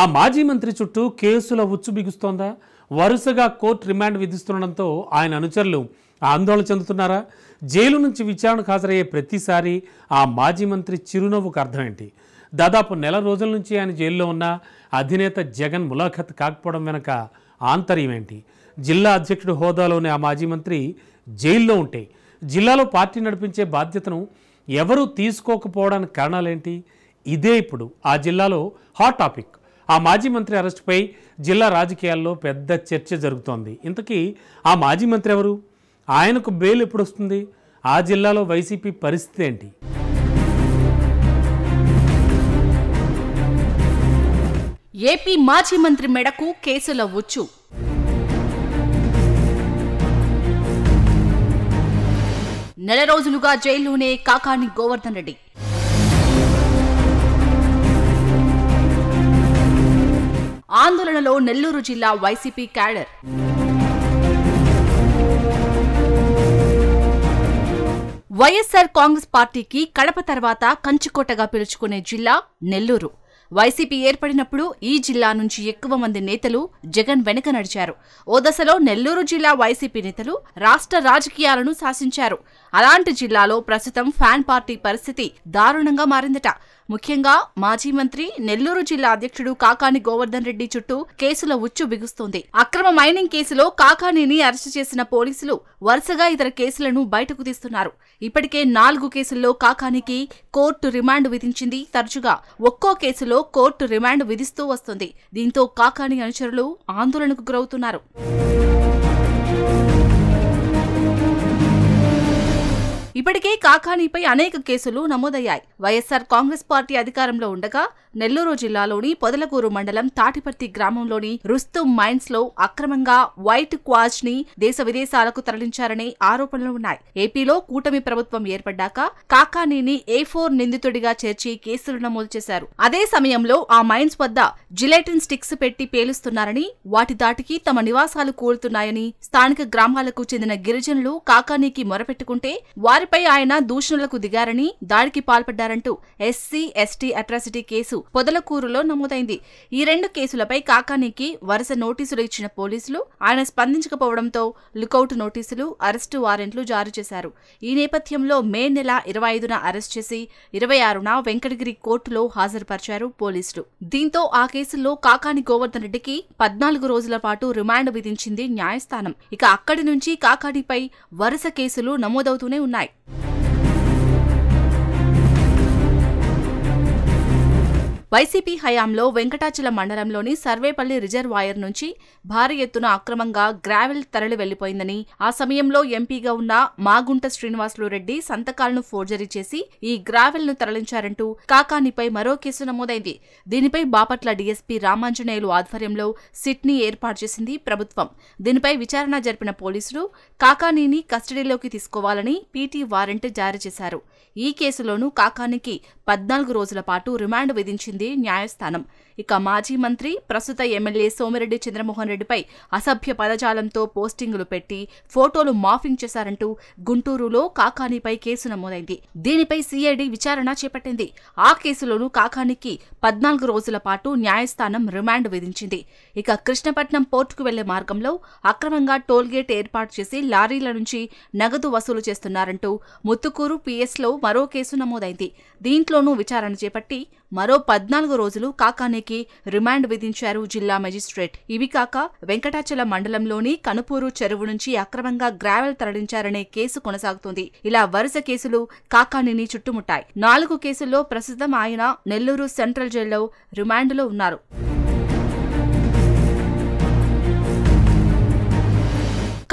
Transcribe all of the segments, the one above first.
ఆ మాజీ మంత్రి చుట్టూ కేసుల ఉచ్చు బిగుస్తోందా? వరుసగా కోర్టు రిమాండ్ విధిస్తుండడంతో ఆయన అనుచరులు ఆందోళన చెందుతున్నారా? జైలు నుంచి విచారణకు హాజరయ్యే ప్రతిసారి ఆ మాజీ మంత్రి చిరునవ్వుకు అర్థమేంటి? దాదాపు నెల రోజుల నుంచి ఆయన జైల్లో ఉన్న అధినేత జగన్ ములాఖత్ కాకపోవడం వెనక ఆంతర్యం ఏంటి? జిల్లా అధ్యక్షుడు హోదాలోనే ఆ మాజీ మంత్రి జైల్లో ఉంటే జిల్లాలో పార్టీ నడిపించే బాధ్యతను ఎవరూ తీసుకోకపోవడానికి కారణాలేంటి? ఇదే ఇప్పుడు ఆ జిల్లాలో హాట్ టాపిక్. ఆ మాజీ మంత్రి అరెస్టుపై జిల్లా రాజకీయాల్లో పెద్ద చర్చ జరుగుతోంది. ఇంతకీ ఆ మాజీ మంత్రి ఎవరు? ఆయనకు బెయిల్ ఎప్పుడు వస్తుంది? ఆ జిల్లాలో వైసీపీ పరిస్థితి ఏంటి? ఏపీ మాజీ మంత్రి మెడకు కేసుల ఉచ్చు. నెల రోజులుగా జైల్లోనే కాకాని గోవర్ధన్ రెడ్డి. ఆందోళనలో నెల్లూరు జిల్లా వైసీపీ క్యాడర్. వైఎస్ఆర్ కాంగ్రెస్ పార్టీకి కడప తర్వాత కంచుకోటగా పిలుచుకునే జిల్లా నెల్లూరు. వైసీపీ ఏర్పడినప్పుడు ఈ జిల్లా నుంచి ఎక్కువ మంది నేతలు జగన్ వెనుక నడిచారు. ఓ దశలో నెల్లూరు జిల్లా వైసీపీ నేతలు రాష్ట్ర రాజకీయాలను శాసించారు. అలాంటి జిల్లాలో ప్రస్తుతం ఫ్యాన్ పార్టీ పరిస్థితి దారుణంగా మారిందట. ముఖ్యంగా మాజీ మంత్రి, నెల్లూరు జిల్లా అధ్యక్షుడు కాకాని గోవర్ధన్ రెడ్డి చుట్టూ కేసుల ఉచ్చు బిగుస్తోంది. అక్రమ మైనింగ్ కేసులో కాకానిని అరెస్టు చేసిన పోలీసులు వరుసగా ఇతర కేసులను బయటకు తీస్తున్నారు. ఇప్పటికే 4 కేసుల్లో కాకానికి కోర్టు రిమాండ్ విధించింది. తరచుగా ఒక్కో కేసులో కోర్టు రిమాండ్ విధిస్తూ వస్తుంది. దీంతో కాకాని అనుచరులు ఆందోళనకు గురవుతున్నారు. ఇప్పటికే కాకానిపై అనేక కేసులు నమోదయ్యాయి. వైఎస్ఆర్ కాంగ్రెస్ పార్టీ అధికారంలో ఉండగా నెల్లూరు జిల్లాలోని పొదలకూరు మండలం తాటిపర్తి గ్రామంలోని రుస్తుం మైన్స్ లో అక్రమంగా వైట్ క్వాజ్ ని దేశ విదేశాలకు తరలించారనే ఆరోపణలు ఉన్నాయి. ఏపీలో కూటమి ప్రభుత్వం ఏర్పడ్డాక కాకానీని A4 నిందితుడిగా చేర్చి కేసులు నమోదు చేశారు. అదే సమయంలో ఆ మైన్స్ వద్ద జిలెటిన్ స్టిక్స్ పెట్టి పేలుస్తున్నారని, వాటి దాటికి తమ నివాసాలు కూలుతున్నాయని స్థానిక గ్రామాలకు చెందిన గిరిజనులు కాకానీకి మొరపెట్టుకుంటే వారిపై ఆయన దూషణలకు దిగారని, దాడికి పాల్పడ్డారంటూ SC, ST అట్రాసిటీ కేసు పొదలకూరులో నమోదైంది. ఈ 2 కేసులపై కాకానీకి వరుస నోటీసులు ఇచ్చిన పోలీసులు ఆయన స్పందించకపోవడంతో లుకౌట్ నోటీసులు, అరెస్టు వారెంట్లు జారీ చేశారు. ఈ నేపథ్యంలో మే నెల 25న అరెస్ట్ చేసి 26న వెంకటగిరి కోర్టులో హాజరుపరిచారు పోలీసులు. దీంతో ఆ కేసుల్లో కాకాని గోవర్ధన్ రెడ్డికి 14 రోజుల పాటు రిమాండ్ విధించింది న్యాయస్థానం. ఇక అక్కడి నుంచి కాకానిపై వరుస కేసులు నమోదవుతూనే ఉన్నాయి. వైసీపీ హయాంలో వెంకటాచలం మండలంలోని సర్వేపల్లి రిజర్వాయర్ నుంచి భారీ ఎత్తున అక్రమంగా గ్రావెల్ తరలి వెళ్లిపోయిందని, ఆ సమయంలో ఎంపీగా ఉన్న మాగుంట శ్రీనివాసులు రెడ్డి సంతకాలను ఫోర్జరీ చేసి ఈ గ్రావెల్ ను తరలించారంటూ కాకానిపై మరో కేసు నమోదైంది. దీనిపై బాపట్ల డీఎస్పీ రామాంజనేయులు ఆధ్వర్యంలో సిట్ని ఏర్పాటు చేసింది ప్రభుత్వం. దీనిపై విచారణ జరిపిన పోలీసులు కాకానీని కస్టడీలోకి తీసుకోవాలని పీటీ వారెంట్ జారీ చేశారు. ఈ కేసులోనూ కాకానికి 14 రోజుల పాటు రిమాండ్ విధించింది న్యాయస్థానం. ఇక మాజీ మంత్రి, ప్రస్తుత ఎమ్మెల్యే సోమిరెడ్డి చంద్రమోహన్ రెడ్డిపై అసభ్య పదజాలంతో పోస్టింగులు పెట్టి ఫోటోలు మాఫింగ్ చేశారంటూ గుంటూరులో కాకానిపై కేసు నమోదైంది. దీనిపై సిఐడి విచారణ చేపట్టింది. ఆ కేసులోనూ కాకానికి 14 రోజుల పాటు న్యాయస్థానం రిమాండ్ విధించింది. ఇక కృష్ణపట్నం పోర్టుకు వెళ్లే మార్గంలో అక్రమంగా టోల్గేట్ ఏర్పాటు చేసి లారీల నుంచి నగదు వసూలు చేస్తున్నారంటూ ముత్తుకూరు పిఎస్లో మరో కేసు నమోదైంది. దీంట్లోనూ విచారణ చేపట్టి మరో 14 రోజులు కాకానికి రిమాండ్ విధించారు జిల్లా మెజిస్ట్రేట్. ఇవి కాక వెంకటాచలం మండలంలోని కనుపూరు చెరువు నుంచి అక్రమంగా గ్రావెల్ తరలించారనే కేసు కొనసాగుతుంది. ఇలా వరుస కేసులు కాకానిని చుట్టుముట్టాయి. 4 కేసుల్లో ప్రస్తుతం ఆయన నెల్లూరు సెంట్రల్ జైల్లో రిమాండ్లో ఉన్నారు.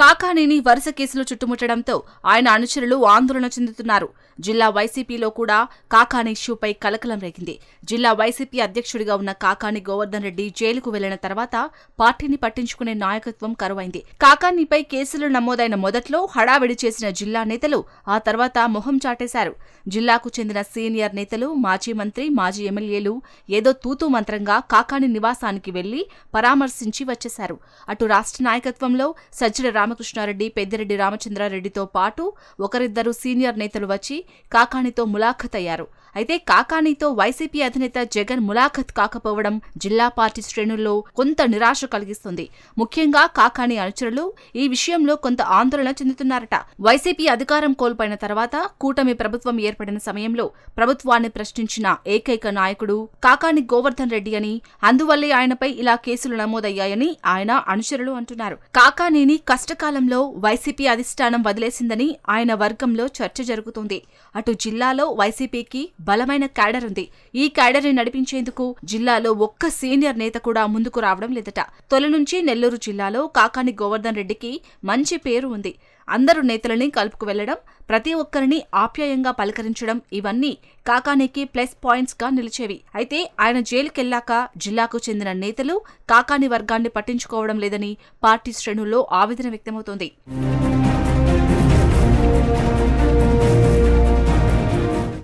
కాకానిని వరుస కేసులు చుట్టుముట్టడంతో ఆయన అనుచరులు ఆందోళన చెందుతున్నారు. జిల్లా వైసీపీలో కూడా కాకాని ఇష్యూపై కలకలం రేగింది. జిల్లా వైసీపీ అధ్యక్షుడిగా ఉన్న కాకాని గోవర్ధన్ రెడ్డి జైలుకు వెళ్లిన తర్వాత పార్టీని పట్టించుకునే నాయకత్వం కరువైంది. కాకానిపై కేసులు నమోదైన మొదట్లో హడావిడి చేసిన జిల్లా నేతలు ఆ తర్వాత మొహం చాటేశారు. జిల్లాకు చెందిన సీనియర్ నేతలు, మాజీ మంత్రి, మాజీ ఎమ్మెల్యేలు ఏదో తూతూ మంత్రంగా కాకాని నివాసానికి వెళ్లి పరామర్శించి వచ్చేశారు. అటు రాష్ట్ర నాయకత్వంలో సజ్జల రామకృష్ణారెడ్డి, పెద్దిరెడ్డి రామచంద్రారెడ్డితో పాటు ఒకరిద్దరు సీనియర్ నేతలు వచ్చి కాకానితో ములాఖత్ అయ్యారు. అయితే కాకానీతో వైసీపీ అధినేత జగన్ ములాఖత్ కాకపోవడం జిల్లా పార్టీ శ్రేణుల్లో కొంత నిరాశ కలిగిస్తుంది. ముఖ్యంగా కాకానీ అనుచరులు ఈ విషయంలో కొంత ఆందోళన చెందుతున్నారట. వైసీపీ అధికారం కోల్పోయిన తర్వాత కూటమి ప్రభుత్వం ఏర్పడిన సమయంలో ప్రభుత్వాన్ని ప్రశ్నించిన ఏకైక నాయకుడు కాకానీ గోవర్ధన్ రెడ్డి అని, అందువల్లే ఆయనపై ఇలా కేసులు నమోదయ్యాయని ఆయన అనుచరులు అంటున్నారు. కాకానీని కష్టకాలంలో వైసీపీ అధిష్టానం వదిలేసిందని ఆయన వర్గంలో చర్చ జరుగుతుంది. అటు జిల్లాలో వైసీపీకి బలమైన క్యాడర్ ఉంది. ఈ క్యాడర్ ని నడిపించేందుకు జిల్లాలో ఒక్క సీనియర్ నేత కూడా ముందుకు రావడం లేదట. తొలి నుంచి నెల్లూరు జిల్లాలో కాకానీ గోవర్ధన్ రెడ్డికి మంచి పేరు ఉంది. అందరు నేతలని కలుపుకు వెళ్లడం, ప్రతి ఒక్కరిని ఆప్యాయంగా పలకరించడం ఇవన్నీ కాకానీకి ప్లస్ పాయింట్స్ గా నిలిచేవి. అయితే ఆయన జైలుకెళ్లాక జిల్లాకు చెందిన నేతలు కాకానీ వర్గాన్ని పట్టించుకోవడం లేదని పార్టీ శ్రేణుల్లో ఆవేదన వ్యక్తమవుతోంది.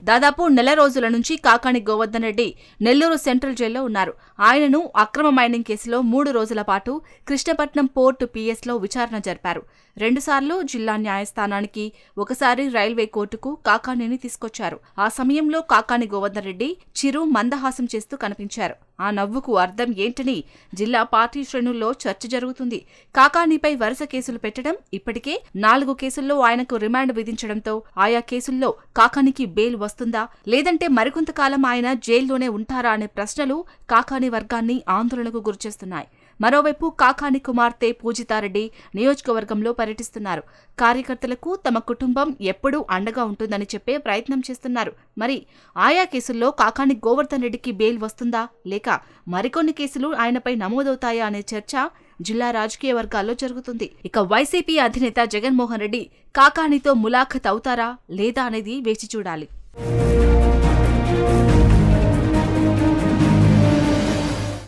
దాదాపు నెల రోజుల నుంచి కాకానీ గోవర్ధన్ రెడ్డి నెల్లూరు సెంట్రల్ జైల్లో ఉన్నారు. ఆయనను అక్రమ మైనింగ్ కేసులో 3 రోజుల పాటు కృష్ణపట్నం పోర్టు పిఎస్లో విచారణ జరిపారు. 2 సార్లు జిల్లా న్యాయస్థానానికి, ఒకసారి రైల్వే కోర్టుకు కాకానీని తీసుకొచ్చారు. ఆ సమయంలో కాకానీ గోవర్ధన్ రెడ్డి చిరు మందహాసం చేస్తూ కనిపించారు. ఆ నవ్వుకు అర్థం ఏంటని జిల్లా పార్టీ శ్రేణుల్లో చర్చ జరుగుతుంది. కాకానీపై వరుస కేసులు పెట్టడం, ఇప్పటికే 4 కేసుల్లో ఆయనకు రిమాండ్ విధించడంతో ఆయా కేసుల్లో కాకానీకి బెయిల్ వస్తుందా, లేదంటే మరికొంతకాలం ఆయన జైల్లోనే ఉంటారా అనే ప్రశ్నలు కాకానీ వర్గాన్ని ఆందోళనకు గురిచేస్తున్నాయి. మరోవైపు కాకానీ కుమార్తె పూజితారెడ్డి నియోజకవర్గంలో పర్యటిస్తున్నారు. కార్యకర్తలకు తమ కుటుంబం ఎప్పుడూ అండగా ఉంటుందని చెప్పే ప్రయత్నం చేస్తున్నారు. మరి ఆయా కేసుల్లో కాకానీ గోవర్ధన్ రెడ్డికి బెయిల్ వస్తుందా, లేక మరికొన్ని కేసులు ఆయనపై నమోదవుతాయా అనే చర్చ జిల్లా రాజకీయ వర్గాల్లో జరుగుతుంది. ఇక వైసీపీ అధినేత జగన్మోహన్ రెడ్డి కాకానీతో ములాఖత్ అవుతారా లేదా అనేది వేచి చూడాలి.